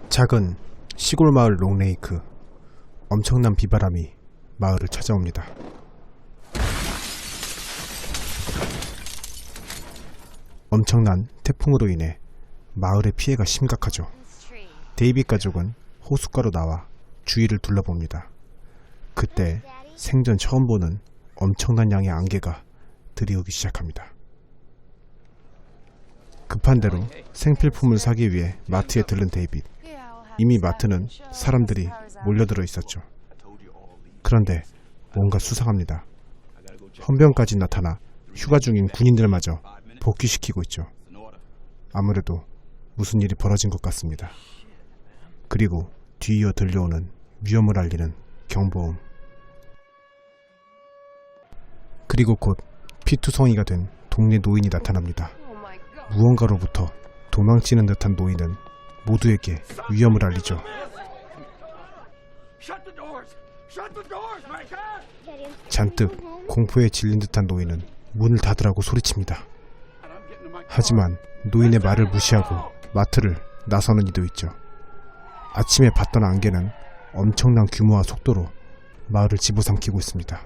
작은 시골 마을 롱레이크. 엄청난 비바람이 마을을 찾아옵니다. 엄청난 태풍으로 인해 마을의 피해가 심각하죠. 데이빗 가족은 호숫가로 나와 주위를 둘러봅니다. 그때 생전 처음 보는 엄청난 양의 안개가 들이오기 시작합니다. 급한 대로 생필품을 사기 위해 마트에 들른 데이빗. 이미 마트는 사람들이 몰려들어 있었죠. 그런데 뭔가 수상합니다. 헌병까지 나타나 휴가 중인 군인들마저 복귀시키고 있죠. 아무래도 무슨 일이 벌어진 것 같습니다. 그리고 뒤이어 들려오는 위험을 알리는 경보음. 그리고 곧 피투성이가 된 동네 노인이 나타납니다. 무언가로부터 도망치는 듯한 노인은 모두에게 위험을 알리죠. 잔뜩 공포에 질린 듯한 노인은 문을 닫으라고 소리칩니다. 하지만 노인의 말을 무시하고 마트를 나서는 이도 있죠. 아침에 봤던 안개는 엄청난 규모와 속도로 마을을 집어삼키고 있습니다.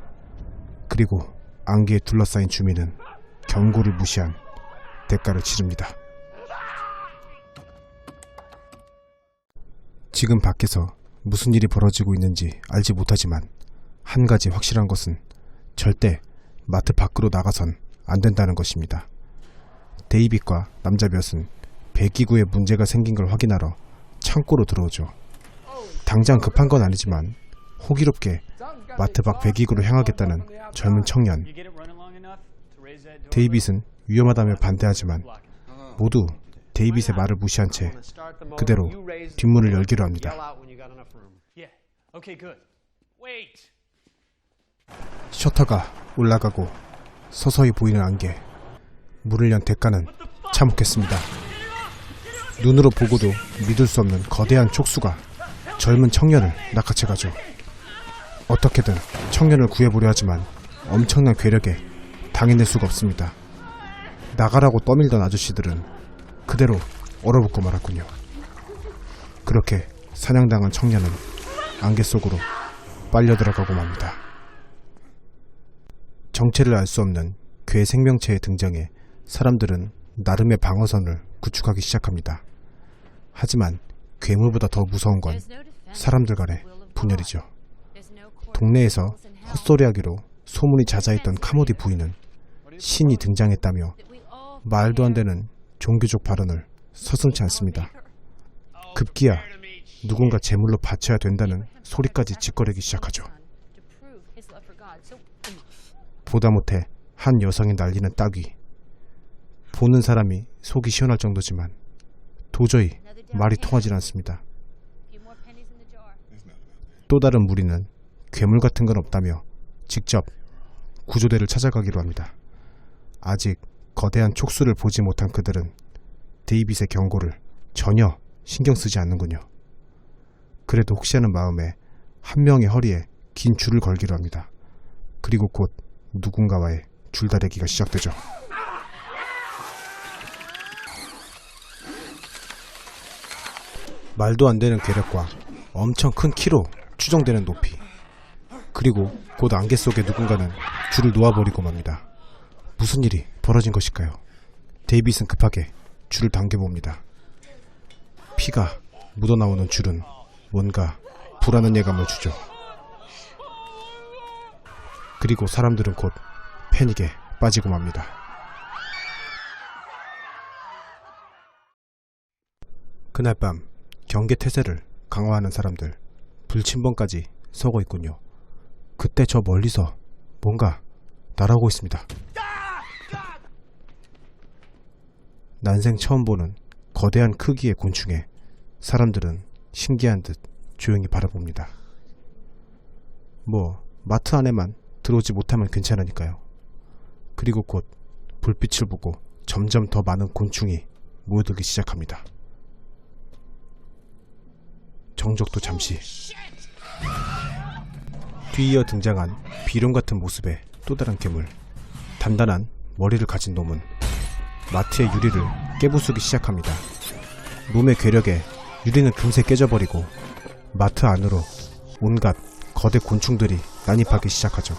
그리고 안개에 둘러싸인 주민은 경고를 무시한 대가를 치릅니다. 지금 밖에서 무슨 일이 벌어지고 있는지 알지 못하지만 한 가지 확실한 것은 절대 마트 밖으로 나가선 안 된다는 것입니다. 데이빗과 남자 볕은 배기구에 문제가 생긴 걸 확인하러 창고로 들어오죠. 당장 급한 건 아니지만 호기롭게 마트 밖 배기구로 향하겠다는 젊은 청년. 데이빗은 위험하다며 반대하지만 모두 데이빗의 말을 무시한 채 그대로 뒷문을 열기로 합니다. 셔터가 올라가고 서서히 보이는 안개. 문을 연 대가는 참혹했습니다. 눈으로 보고도 믿을 수 없는 거대한 촉수가 젊은 청년을 낚아채가죠. 어떻게든 청년을 구해보려 하지만 엄청난 괴력에 당해낼 수가 없습니다. 나가라고 떠밀던 아저씨들은 그대로 얼어붙고 말았군요. 그렇게 사냥당한 청년은 안개 속으로 빨려 들어가고 맙니다. 정체를 알 수 없는 괴 생명체의 등장에 사람들은 나름의 방어선을 구축하기 시작합니다. 하지만 괴물보다 더 무서운 건 사람들 간의 분열이죠. 동네에서 헛소리하기로 소문이 자자했던 카모디 부인은 신이 등장했다며 말도 안 되는 종교적 발언을 서슴지 않습니다. 급기야 누군가 제물로 바쳐야 된다는 소리까지 짓거리기 시작하죠. 보다 못해 한 여성이 날리는 따귀. 보는 사람이 속이 시원할 정도지만 도저히 말이 통하지 않습니다. 또 다른 무리는 괴물 같은 건 없다며 직접 구조대를 찾아가기로 합니다. 아직 거대한 촉수를 보지 못한 그들은 데이빗의 경고를 전혀 신경 쓰지 않는군요. 그래도 혹시 하는 마음에 한 명의 허리에 긴 줄을 걸기로 합니다. 그리고 곧 누군가와의 줄다리기가 시작되죠. 말도 안 되는 괴력과 엄청 큰 키로 추정되는 높이. 그리고 곧 안개 속에 누군가는 줄을 놓아버리고 맙니다. 무슨 일이 벌어진 것일까요? 데이빗은 급하게 줄을 당겨봅니다. 피가 묻어나오는 줄은 뭔가 불안한 예감을 주죠. 그리고 사람들은 곧 패닉에 빠지고 맙니다. 그날 밤 경계태세를 강화하는 사람들, 불침번까지 서고 있군요. 그때 저 멀리서 뭔가 날아오고 있습니다. 난생 처음 보는 거대한 크기의 곤충에 사람들은 신기한 듯 조용히 바라봅니다. 마트 안에만 들어오지 못하면 괜찮으니까요. 그리고 곧 불빛을 보고 점점 더 많은 곤충이 모여들기 시작합니다. 정적도 잠시. 뒤이어 등장한 비룡 같은 모습의 또 다른 괴물. 단단한 머리를 가진 놈은 마트의 유리를 깨부수기 시작합니다. 놈의 괴력에 유리는 금세 깨져버리고 마트 안으로 온갖 거대 곤충들이 난입하기 시작하죠.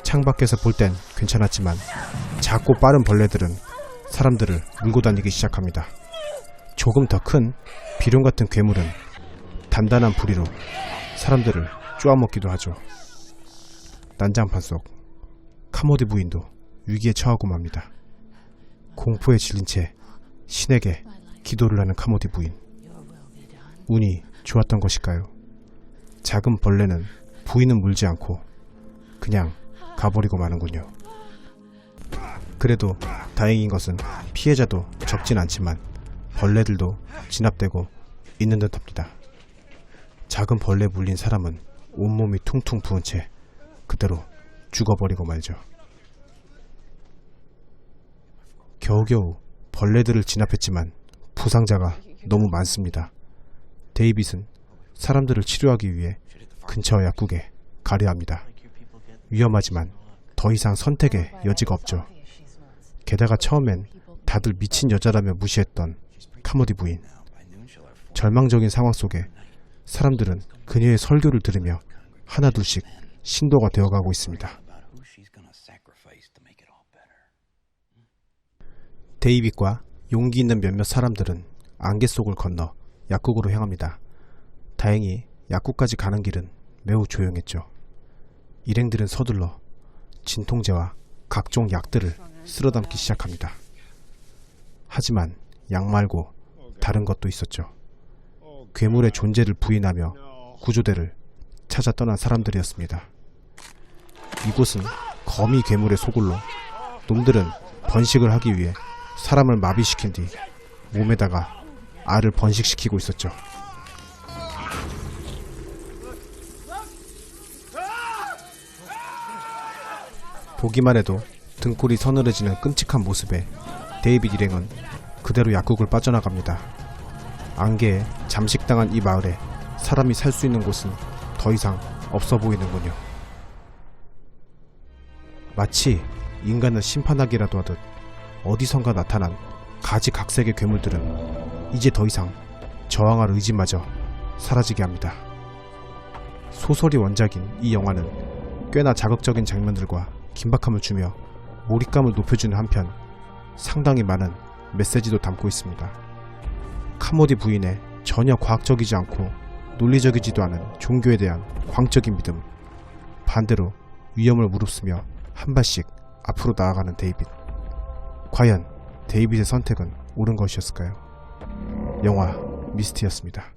창밖에서 볼 땐 괜찮았지만 작고 빠른 벌레들은 사람들을 물고 다니기 시작합니다. 조금 더 큰 비룡 같은 괴물은 단단한 부리로 사람들을 쪼아먹기도 하죠. 난장판 속 카모디 부인도 위기에 처하고 맙니다. 공포에 질린 채 신에게 기도를 하는 카모디 부인. 운이 좋았던 것일까요? 작은 벌레는 부인은 물지 않고 그냥 가버리고 마는군요. 그래도 다행인 것은 피해자도 적진 않지만 벌레들도 진압되고 있는 듯합니다. 작은 벌레에 물린 사람은 온몸이 퉁퉁 부은 채 그대로 죽어버리고 말죠. 겨우겨우 벌레들을 진압했지만 부상자가 너무 많습니다. 데이빗은 사람들을 치료하기 위해 근처 약국에 가려 합니다. 위험하지만 더 이상 선택의 여지가 없죠. 게다가 처음엔 다들 미친 여자라며 무시했던 카모디 부인. 절망적인 상황 속에 사람들은 그녀의 설교를 들으며 하나둘씩 신도가 되어가고 있습니다. 데이빗과 용기 있는 몇몇 사람들은 안개 속을 건너 약국으로 향합니다. 다행히 약국까지 가는 길은 매우 조용했죠. 일행들은 서둘러 진통제와 각종 약들을 쓸어담기 시작합니다. 하지만 약 말고 다른 것도 있었죠. 괴물의 존재를 부인하며 구조대를 찾아 떠난 사람들이었습니다. 이곳은 거미 괴물의 소굴로 놈들은 번식을 하기 위해 사람을 마비시킨 뒤 몸에다가 알을 번식시키고 있었죠. 보기만 해도 등골이 서늘해지는 끔찍한 모습에 데이빗 일행은 그대로 약국을 빠져나갑니다. 안개에 잠식당한 이 마을에 사람이 살 수 있는 곳은 더 이상 없어 보이는군요. 마치 인간을 심판하기라도 하듯 어디선가 나타난 가지각색의 괴물들은 이제 더 이상 저항할 의지마저 사라지게 합니다. 소설이 원작인 이 영화는 꽤나 자극적인 장면들과 긴박함을 주며 몰입감을 높여주는 한편 상당히 많은 메시지도 담고 있습니다. 카모디 부인의 전혀 과학적이지 않고 논리적이지도 않은 종교에 대한 광적인 믿음, 반대로 위험을 무릅쓰며 한 발씩 앞으로 나아가는 데이빗. 과연 데이빗의 선택은 옳은 것이었을까요? 영화 미스트였습니다.